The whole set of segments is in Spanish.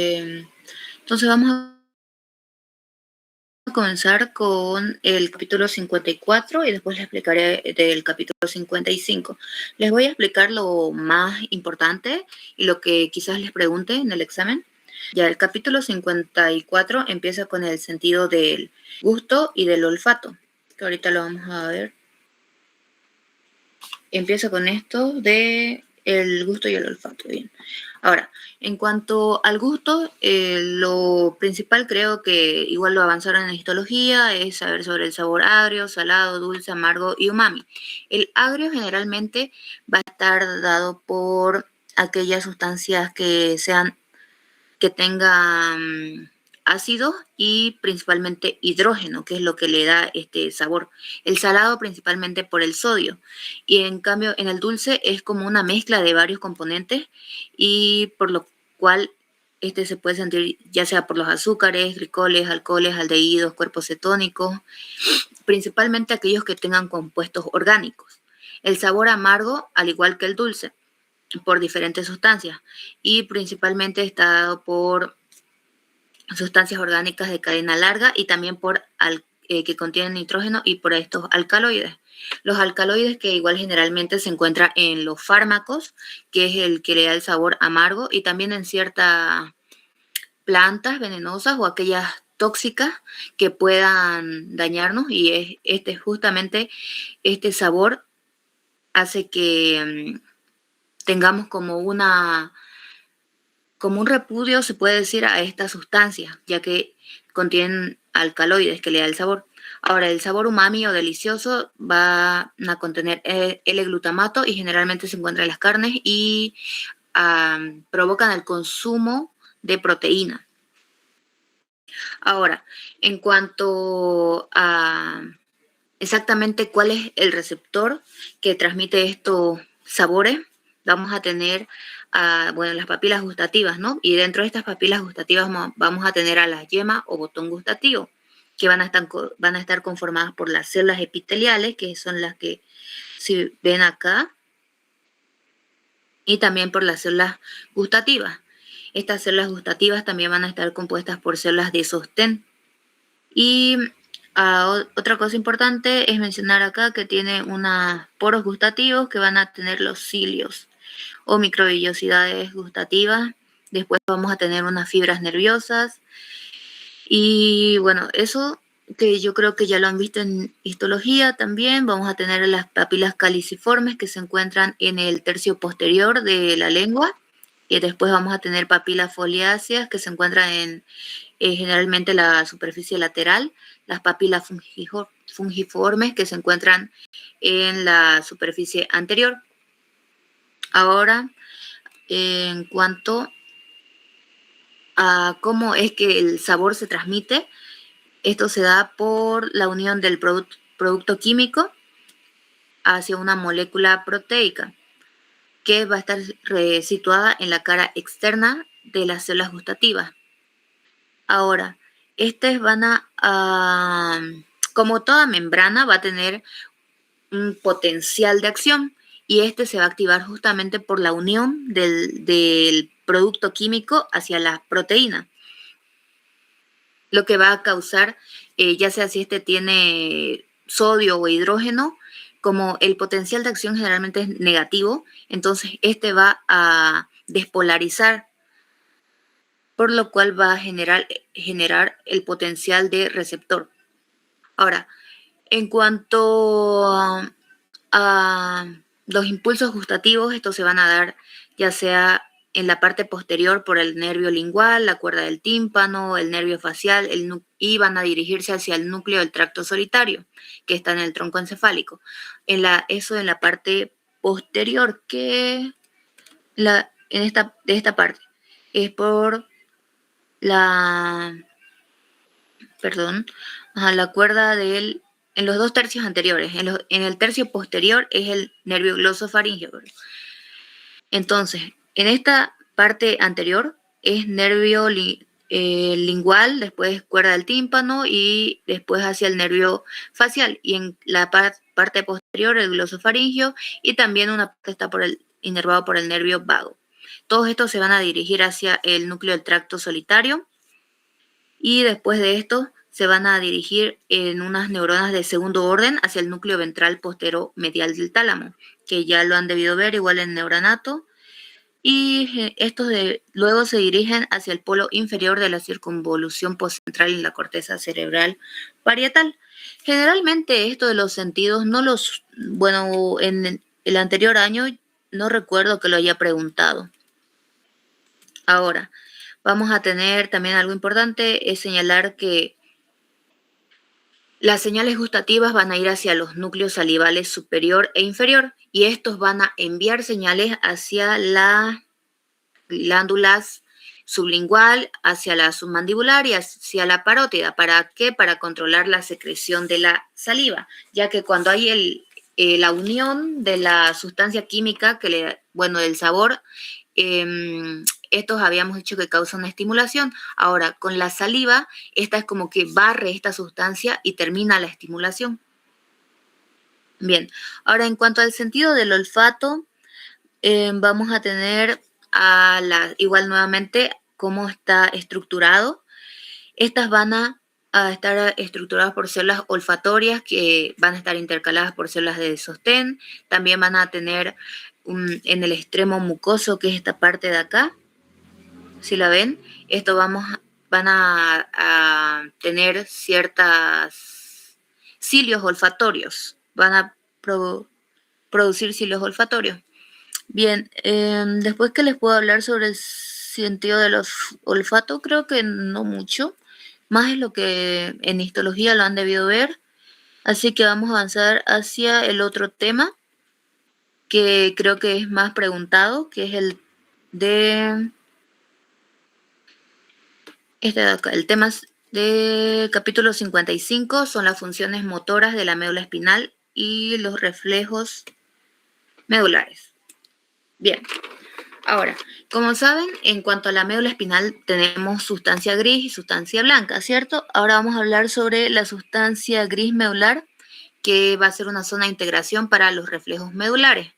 Entonces vamos a comenzar con el capítulo 54 y después les explicaré del capítulo 55. Les voy a explicar lo más importante y lo que quizás les pregunte en el examen. Ya el capítulo 54 empieza con el sentido del gusto y del olfato, que ahorita lo vamos a ver. Empieza con esto de el gusto y el olfato. Bien. Ahora, en cuanto al gusto, lo principal creo que igual lo avanzaron en histología, es saber sobre el sabor agrio, salado, dulce, amargo y umami. El agrio generalmente va a estar dado por aquellas sustancias que tengan ácidos y principalmente hidrógeno, que es lo que le da este sabor. El salado principalmente por el sodio, y en cambio en el dulce es como una mezcla de varios componentes y por lo cual este se puede sentir ya sea por los azúcares, glicoles, alcoholes, aldehídos, cuerpos cetónicos, principalmente aquellos que tengan compuestos orgánicos. El sabor amargo, al igual que el dulce, por diferentes sustancias y principalmente está dado por sustancias orgánicas de cadena larga y también por que contienen nitrógeno y por estos alcaloides. Los alcaloides que igual generalmente se encuentran en los fármacos, que es el que le da el sabor amargo, y también en ciertas plantas venenosas o aquellas tóxicas que puedan dañarnos, y justamente este sabor hace que tengamos como un repudio, se puede decir, a estas sustancias, ya que contienen alcaloides que le da el sabor. Ahora, el sabor umami o delicioso va a contener L-glutamato y generalmente se encuentra en las carnes y provocan el consumo de proteína. Ahora, en cuanto a exactamente cuál es el receptor que transmite estos sabores, vamos a tener las papilas gustativas, ¿no? Y dentro de estas papilas gustativas vamos a tener a la yema o botón gustativo, que van a estar conformadas por las células epiteliales, que son las que se ven acá, y también por las células gustativas. Estas células gustativas también van a estar compuestas por células de sostén. Y otra cosa importante es mencionar acá que tiene unos poros gustativos que van a tener los cilios o microvellosidades gustativas. Después vamos a tener unas fibras nerviosas. Y bueno, eso que yo creo que ya lo han visto en histología también. Vamos a tener las papilas caliciformes que se encuentran en el tercio posterior de la lengua. Y después vamos a tener papilas foliáceas que se encuentran en generalmente la superficie lateral, las papilas fungiformes que se encuentran en la superficie anterior. Ahora, en cuanto a cómo es que el sabor se transmite, esto se da por la unión del producto químico hacia una molécula proteica que va a estar situada en la cara externa de las células gustativas. Ahora, estas van como toda membrana, va a tener un potencial de acción y este se va a activar justamente por la unión del producto químico hacia la proteína, lo que va a causar, ya sea si este tiene sodio o hidrógeno, como el potencial de acción generalmente es negativo, entonces este va a despolarizar, por lo cual va a generar el potencial de receptor. Ahora, en cuanto a los impulsos gustativos, estos se van a dar ya sea en la parte posterior por el nervio lingual, la cuerda del tímpano, el nervio facial, y van a dirigirse hacia el núcleo del tracto solitario, que está en el tronco encefálico. Eso en la parte posterior, de esta parte, es por la cuerda en los dos tercios anteriores. En el tercio posterior es el nervio glosofaríngeo. Entonces, en esta parte anterior es nervio lingual, después cuerda del tímpano y después hacia el nervio facial. Y en la parte posterior el glosofaringio y también una parte está inervado por el nervio vago. todos estos se van a dirigir hacia el núcleo del tracto solitario y después de esto se van a dirigir en unas neuronas de segundo orden hacia el núcleo ventral postero-medial del tálamo, que ya lo han debido ver igual en neuranato. Y estos luego se dirigen hacia el polo inferior de la circunvolución postcentral en la corteza cerebral parietal. Generalmente esto de los sentidos bueno, en el anterior año no recuerdo que lo haya preguntado. Ahora, vamos a tener también algo importante, es señalar que las señales gustativas van a ir hacia los núcleos salivales superior e inferior y estos van a enviar señales hacia las glándulas sublingual, hacia la submandibular y hacia la parótida. ¿Para qué? Para controlar la secreción de la saliva, ya que cuando hay la unión de la sustancia química, del sabor, estos habíamos dicho que causan una estimulación. Ahora, con la saliva, esta es como que barre esta sustancia y termina la estimulación. Bien, ahora en cuanto al sentido del olfato, vamos a tener igual nuevamente cómo está estructurado. Estas van a estar estructuradas por células olfatorias que van a estar intercaladas por células de sostén. También van a tener en el extremo mucoso, que es esta parte de acá, si la ven, esto van a tener ciertas cilios olfatorios, van a producir cilios olfatorios. Bien, después que les puedo hablar sobre el sentido del olfato, creo que no mucho, más es lo que en histología lo han debido ver, así que vamos a avanzar hacia el otro tema, que creo que es más preguntado, que es el de este de acá. El tema de capítulo 55 son las funciones motoras de la médula espinal y los reflejos medulares. Bien, ahora, como saben, en cuanto a la médula espinal tenemos sustancia gris y sustancia blanca, ¿cierto? Ahora vamos a hablar sobre la sustancia gris medular, que va a ser una zona de integración para los reflejos medulares.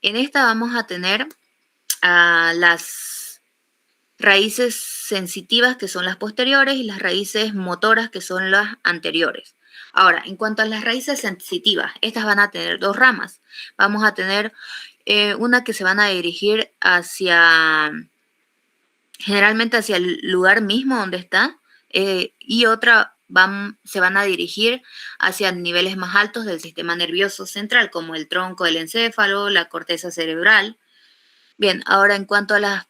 En esta vamos a tener las raíces sensitivas, que son las posteriores, y las raíces motoras, que son las anteriores. Ahora, en cuanto a las raíces sensitivas, estas van a tener dos ramas. Vamos a tener una que se van a dirigir generalmente hacia el lugar mismo donde está, y otra se van a dirigir hacia niveles más altos del sistema nervioso central, como el tronco del encéfalo, la corteza cerebral. Bien, ahora en cuanto a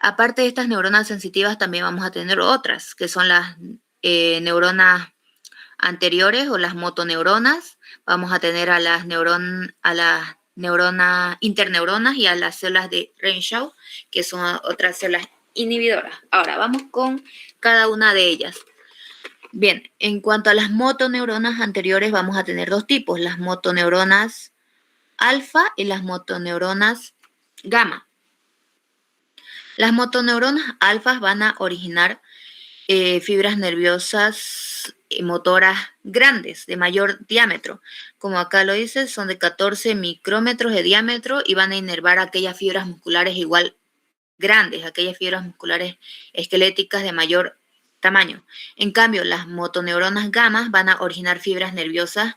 aparte de estas neuronas sensitivas, también vamos a tener otras, que son las neuronas anteriores o las motoneuronas. Vamos a tener a las neuronas interneuronas y a las células de Renshaw, que son otras células inhibidoras. Ahora, vamos con cada una de ellas. Bien, en cuanto a las motoneuronas anteriores, vamos a tener dos tipos, las motoneuronas alfa y las motoneuronas gamma. Las motoneuronas alfas van a originar fibras nerviosas motoras grandes, de mayor diámetro. Como acá lo dice, son de 14 micrómetros de diámetro y van a inervar aquellas fibras musculares igual grandes, aquellas fibras musculares esqueléticas de mayor tamaño. En cambio, las motoneuronas gamma van a originar fibras nerviosas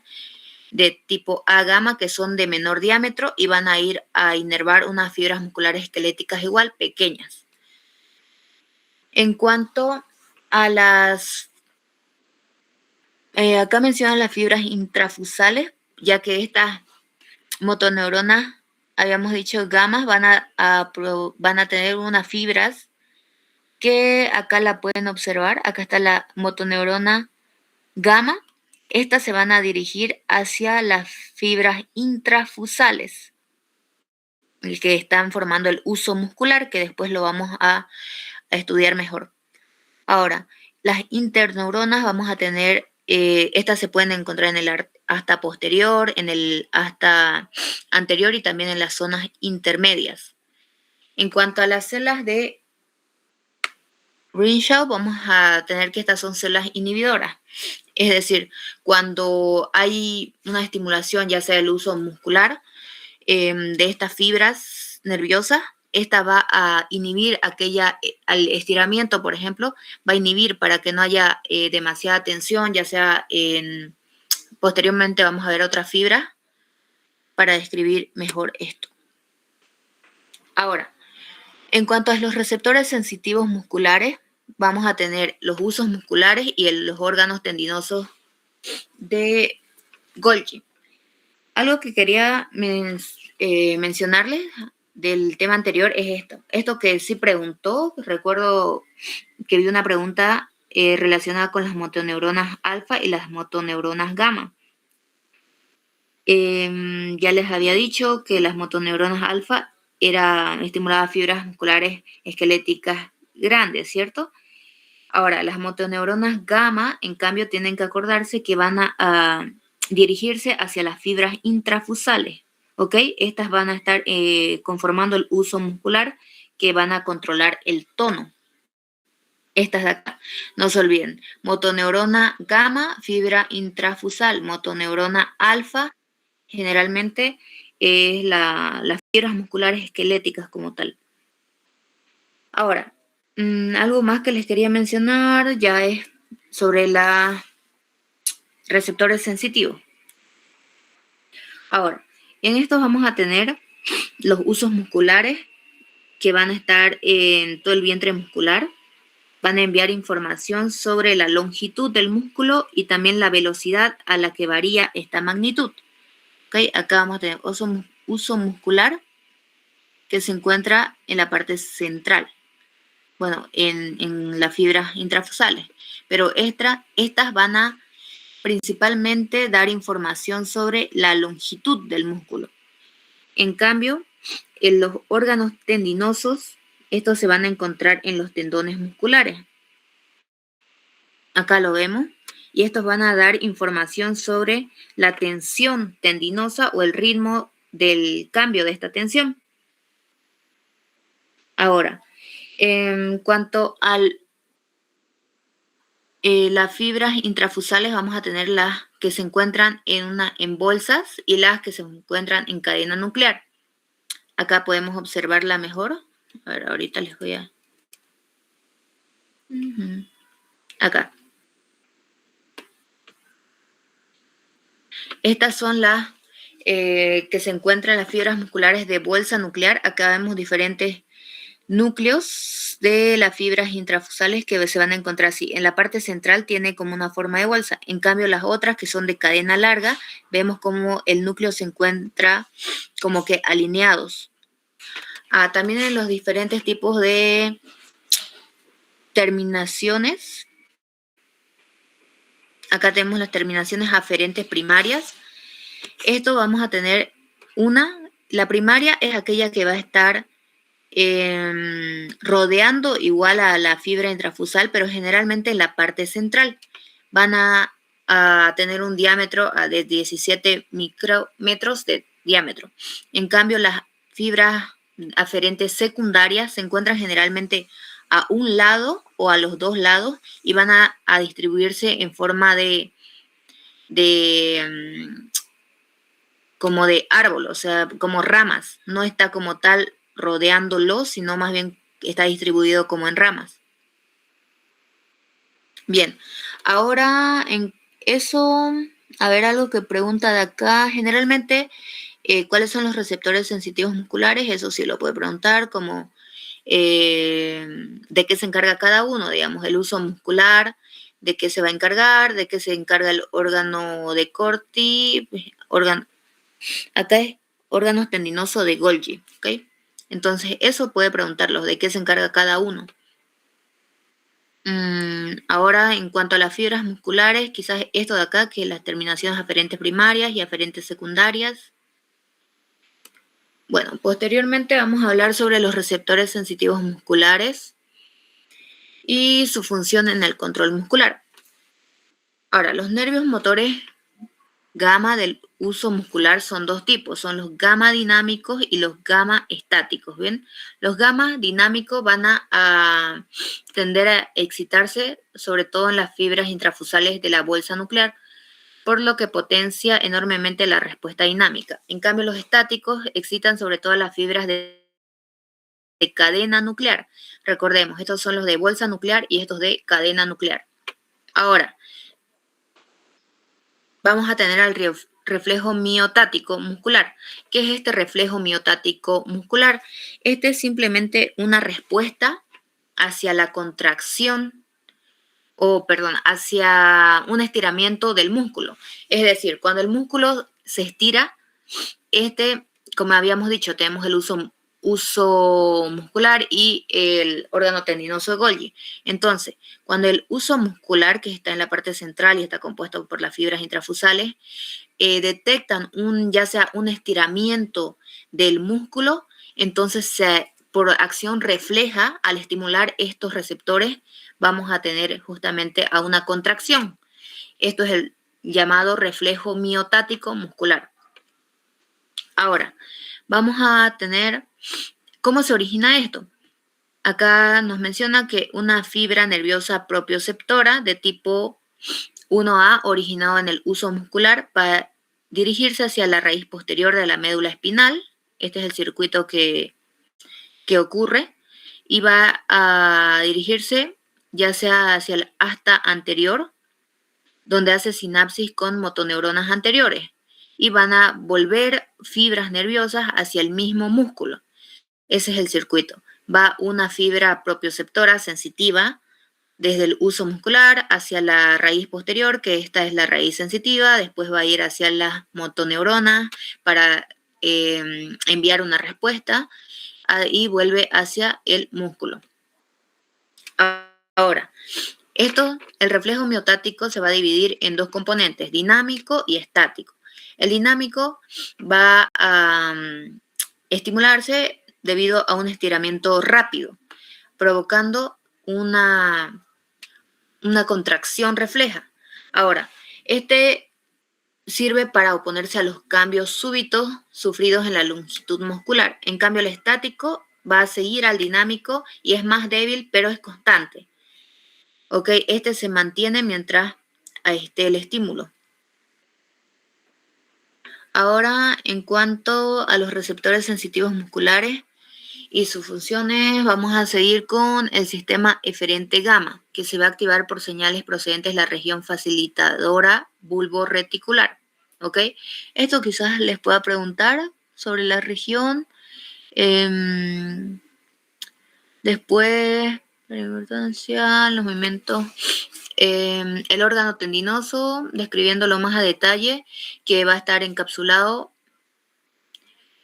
de tipo A gamma, que son de menor diámetro y van a ir a inervar unas fibras musculares esqueléticas igual pequeñas. En cuanto a acá mencionan las fibras intrafusales, ya que estas motoneuronas, habíamos dicho gammas, van a tener unas fibras que acá la pueden observar. Acá está la motoneurona gamma. Estas se van a dirigir hacia las fibras intrafusales, el que están formando el uso muscular, que después lo vamos a estudiar mejor. Ahora, las interneuronas vamos a tener, estas se pueden encontrar en el asta posterior, en el asta anterior y también en las zonas intermedias. En cuanto a las células de Renshaw, vamos a tener que estas son células inhibidoras. Es decir, cuando hay una estimulación, ya sea del uso muscular, de estas fibras nerviosas, esta va a inhibir al estiramiento, por ejemplo, va a inhibir para que no haya demasiada tensión, ya sea posteriormente vamos a ver otras fibras para describir mejor esto. Ahora, en cuanto a los receptores sensitivos musculares, vamos a tener los usos musculares y los órganos tendinosos de Golgi. Algo que quería mencionarles del tema anterior es esto. Esto que sí preguntó, recuerdo que vi una pregunta relacionada con las motoneuronas alfa y las motoneuronas gamma. Ya les había dicho que las motoneuronas alfa estimulaban fibras musculares esqueléticas grandes, ¿cierto? Ahora, las motoneuronas gamma, en cambio, tienen que acordarse que van a dirigirse hacia las fibras intrafusales, ¿ok? Estas van a estar conformando el uso muscular que van a controlar el tono. Estas de acá, no se olviden. Motoneurona gamma, fibra intrafusal. Motoneurona alfa, generalmente es las fibras musculares esqueléticas como tal. Ahora, algo más que les quería mencionar ya es sobre los receptores sensitivos. Ahora, en estos vamos a tener los usos musculares que van a estar en todo el vientre muscular. Van a enviar información sobre la longitud del músculo y también la velocidad a la que varía esta magnitud. ¿Okay? Acá vamos a tener uso muscular que se encuentra en la parte central. Bueno, en las fibras intrafusales. Pero estas van a principalmente dar información sobre la longitud del músculo. En cambio, en los órganos tendinosos, estos se van a encontrar en los tendones musculares. Acá lo vemos. Y estos van a dar información sobre la tensión tendinosa o el ritmo del cambio de esta tensión. Ahora, en cuanto a las fibras intrafusales, vamos a tener las que se encuentran en bolsas y las que se encuentran en cadena nuclear. Acá podemos observarla mejor. A ver, ahorita les voy a... Acá. Estas son las que se encuentran en las fibras musculares de bolsa nuclear. Acá vemos diferentes núcleos de las fibras intrafusales que se van a encontrar así. En la parte central tiene como una forma de bolsa. En cambio, las otras que son de cadena larga, vemos como el núcleo se encuentra como que alineados. También en los diferentes tipos de terminaciones. Acá tenemos las terminaciones aferentes primarias. Esto vamos a tener la primaria es aquella que va a estar rodeando igual a la fibra intrafusal, pero generalmente en la parte central. Van a tener un diámetro de 17 micrómetros de diámetro. En cambio, las fibras aferentes secundarias se encuentran generalmente a un lado o a los dos lados y van a distribuirse en forma como de árbol, o sea, como ramas. No está como tal rodeándolo, sino más bien está distribuido como en ramas. Bien, ahora en eso, a ver algo que pregunta de acá. Generalmente, ¿cuáles son los receptores sensitivos musculares? Eso sí lo puede preguntar, como de qué se encarga cada uno, digamos, el uso muscular, de qué se va a encargar, de qué se encarga el órgano de Corti, acá es órganos tendinosos de Golgi, ¿ok? Entonces, eso puede preguntarlos, de qué se encarga cada uno. Ahora, en cuanto a las fibras musculares, quizás esto de acá, que las terminaciones aferentes primarias y aferentes secundarias. Bueno, posteriormente vamos a hablar sobre los receptores sensitivos musculares y su función en el control muscular. Ahora, los nervios motores gamma del uso muscular son dos tipos, son los gamma dinámicos y los gamma estáticos, ¿bien? Los gamma dinámicos van a tender a excitarse, sobre todo en las fibras intrafusales de la bolsa nuclear, por lo que potencia enormemente la respuesta dinámica. En cambio, los estáticos excitan sobre todo las fibras de de cadena nuclear. Recordemos, estos son los de bolsa nuclear y estos de cadena nuclear. Ahora, vamos a tener al reflejo miotático muscular. ¿Qué es este reflejo miotático muscular? Este es simplemente una respuesta hacia la contracción hacia un estiramiento del músculo. Es decir, cuando el músculo se estira, como habíamos dicho, tenemos el uso muscular y el órgano tendinoso de Golgi. Entonces, cuando el uso muscular, que está en la parte central y está compuesto por las fibras intrafusales, detectan ya sea un estiramiento del músculo, entonces por acción refleja, al estimular estos receptores, vamos a tener justamente a una contracción. Esto es el llamado reflejo miotático muscular. Ahora, vamos a tener, ¿cómo se origina esto? Acá nos menciona que una fibra nerviosa propioceptora de tipo 1A originado en el uso muscular para dirigirse hacia la raíz posterior de la médula espinal. Este es el circuito que ocurre y va a dirigirse ya sea hacia el asta anterior, donde hace sinapsis con motoneuronas anteriores, y van a volver fibras nerviosas hacia el mismo músculo. Ese es el circuito. Va una fibra propioceptora sensitiva desde el uso muscular hacia la raíz posterior, que esta es la raíz sensitiva, después va a ir hacia las motoneuronas para enviar una respuesta y vuelve hacia el músculo. Ahora, el reflejo miotático se va a dividir en dos componentes, dinámico y estático. El dinámico va a estimularse debido a un estiramiento rápido, provocando una contracción refleja. Ahora, este sirve para oponerse a los cambios súbitos sufridos en la longitud muscular. En cambio, el estático va a seguir al dinámico y es más débil, pero es constante. ¿Ok? Este se mantiene mientras esté el estímulo. Ahora, en cuanto a los receptores sensitivos musculares y sus funciones, vamos a seguir con el sistema eferente gamma, que se va a activar por señales procedentes de la región facilitadora bulborreticular. ¿Ok? Esto quizás les pueda preguntar sobre la región. Después, la importancia, los movimientos, el órgano tendinoso, describiéndolo más a detalle, que va a estar encapsulado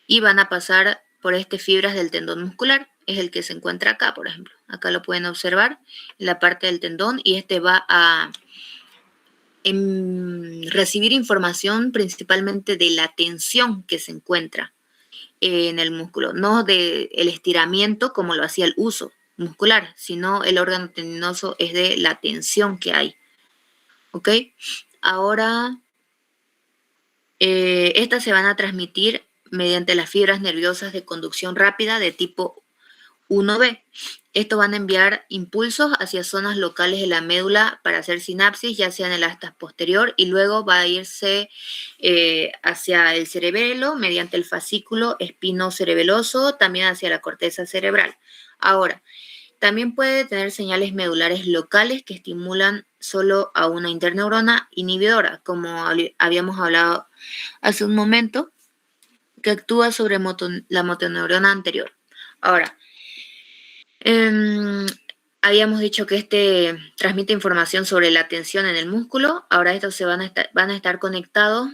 y van a pasar por fibras del tendón muscular. Es el que se encuentra acá, por ejemplo. Acá lo pueden observar, en la parte del tendón, y va a recibir información principalmente de la tensión que se encuentra en el músculo, no del estiramiento como lo hacía el uso muscular, sino el órgano tendinoso es de la tensión que hay. ¿Ok? Ahora, estas se van a transmitir mediante las fibras nerviosas de conducción rápida de tipo 1B. Estos van a enviar impulsos hacia zonas locales de la médula para hacer sinapsis, ya sea en el asta posterior, y luego va a irse hacia el cerebelo mediante el fascículo espinocerebeloso, también hacia la corteza cerebral. Ahora, también puede tener señales medulares locales que estimulan solo a una interneurona inhibidora, como habíamos hablado hace un momento, que actúa sobre la motoneurona anterior. Ahora, habíamos dicho que transmite información sobre la tensión en el músculo. Ahora estos van a estar conectados,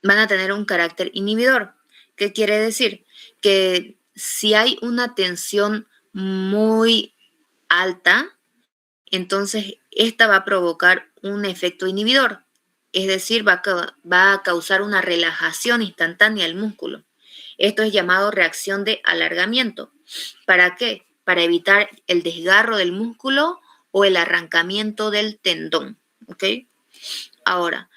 van a tener un carácter inhibidor. ¿Qué quiere decir? Que si hay una tensión muy alta, entonces esta va a provocar un efecto inhibidor. Es decir, va a causar una relajación instantánea del músculo. Esto es llamado reacción de alargamiento. ¿Para qué? Para evitar el desgarro del músculo o el arrancamiento del tendón. ¿Ok? Ahora,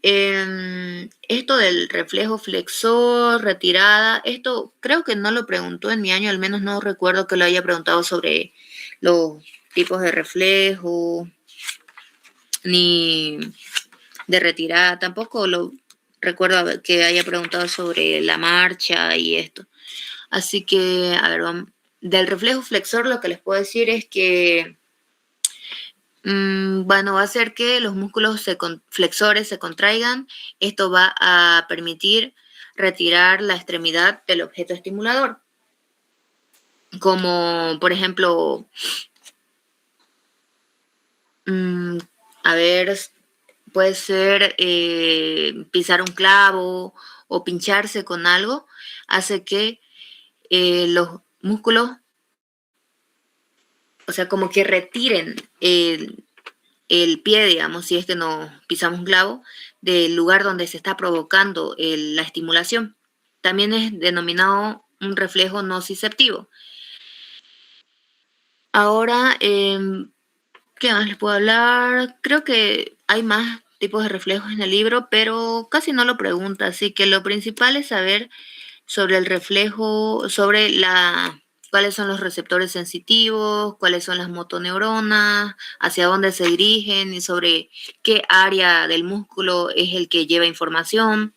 esto del reflejo flexor, retirada, esto creo que no lo preguntó en mi año, al menos no recuerdo que lo haya preguntado sobre los tipos de reflejo, ni de retirada, tampoco lo recuerdo que haya preguntado sobre la marcha y esto. Así que, a ver, del reflejo flexor lo que les puedo decir es que bueno, va a hacer que los músculos flexores se contraigan. Esto va a permitir retirar la extremidad del objeto estimulador, como por ejemplo, a ver, puede ser pisar un clavo o pincharse con algo, hace que los músculos, o sea, como que retiren el pie, digamos, si es que nos pisamos un clavo, del lugar donde se está provocando la estimulación. También es denominado un reflejo nociceptivo. Ahora, ¿qué más les puedo hablar? Creo que hay más tipos de reflejos en el libro, pero casi no lo pregunta, así que lo principal es saber sobre el reflejo, sobre cuáles son los receptores sensitivos, cuáles son las motoneuronas, hacia dónde se dirigen y sobre qué área del músculo es el que lleva información.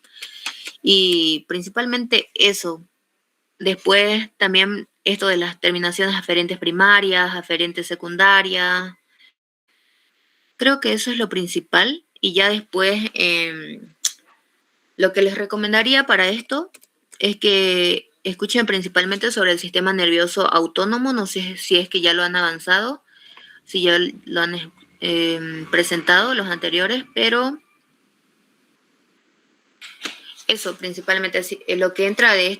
Y principalmente eso. Después también esto de las terminaciones aferentes primarias, aferentes secundarias. Creo que eso es lo principal. Y ya después lo que les recomendaría para esto es que escuchen principalmente sobre el sistema nervioso autónomo, no sé si es que ya lo han avanzado, si ya lo han presentado los anteriores, pero eso principalmente es lo que entra de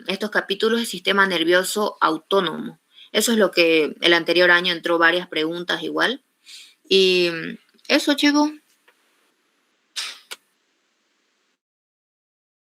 estos capítulos, el sistema nervioso autónomo. Eso es lo que el anterior año entró varias preguntas igual. Y eso, chicos,